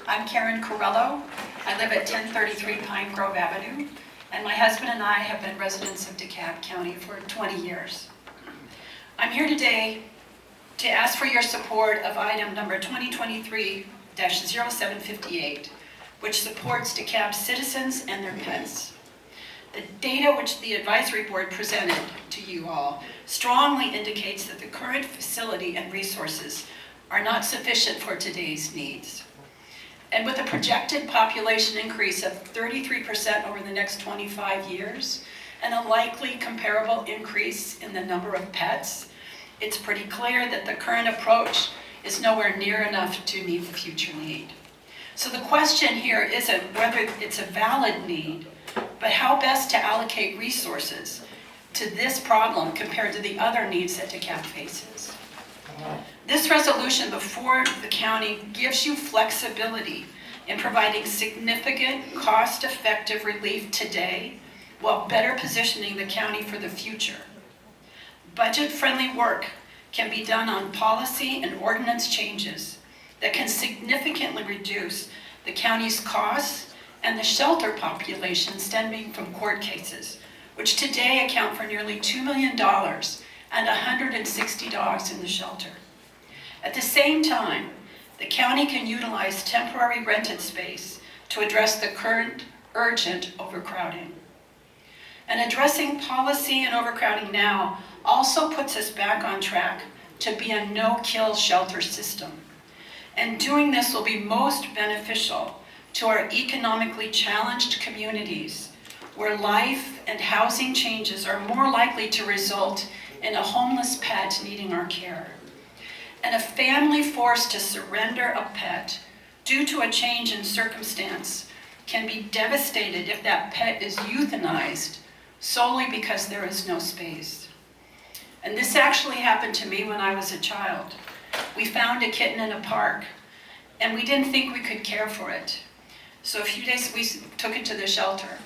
I'm Karen Corello. I live at 1033 Pine Grove Avenue, and my husband and I have been residents of Dekalb County for 20 years. I'm here today to ask for your support of item number 2023-0758, which supports Dekalb citizens and their pets. The data which the advisory board presented to you all strongly indicates that the current facility and resources are not sufficient for today's needs. And with a projected population increase of 33% over the next 25 years, and a likely comparable increase in the number of pets, it's pretty clear that the current approach is nowhere near enough to meet the future need. So the question here isn't whether it's a valid need, but how best to allocate resources to this problem compared to the other needs that Dekalb faces. This resolution before the county gives you flexibility in providing significant, cost-effective relief today while better positioning the county for the future. Budget-friendly work can be done on policy and ordinance changes that can significantly reduce the county's costs and the shelter population stemming from court cases, which today account for nearly $2 million and 160 dogs in the shelter. At the same time, the county can utilize temporary rented space to address the current urgent overcrowding. And addressing policy and overcrowding now also puts us back on track to be a no-kill shelter system. And doing this will be most beneficial to our economically challenged communities, where life and housing changes are more likely to result in a homeless pet needing our care. And a family forced to surrender a pet due to a change in circumstance can be devastated if that pet is euthanized solely because there is no space. And this actually happened to me when I was a child. We found a kitten in a park, and we didn't think we could care for it. So a few days we took it to the shelter.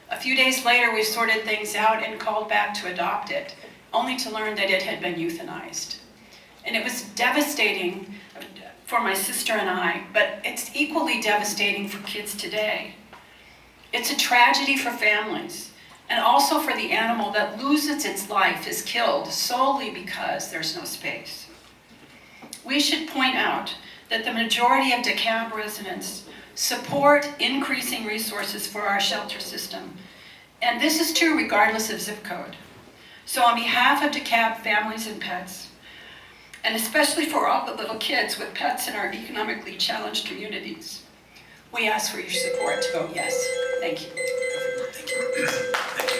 A few days later, we sorted things out and called back to adopt it, only to learn that it had been euthanized. And it was devastating for my sister and I, but it's equally devastating for kids today. It's a tragedy for families, and also for the animal that loses its life, is killed solely because there's no space. We should point out that the majority of Dekalb residents support increasing resources for our shelter system, and this is true regardless of zip code. So on behalf of Dekalb families and pets, and especially for all the little kids with pets in our economically challenged communities, we ask for your support to vote yes. Thank you. Thank you. Thank you.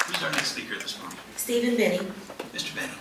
Who's our next speaker this morning? Stephen Benny. Mr. Benny.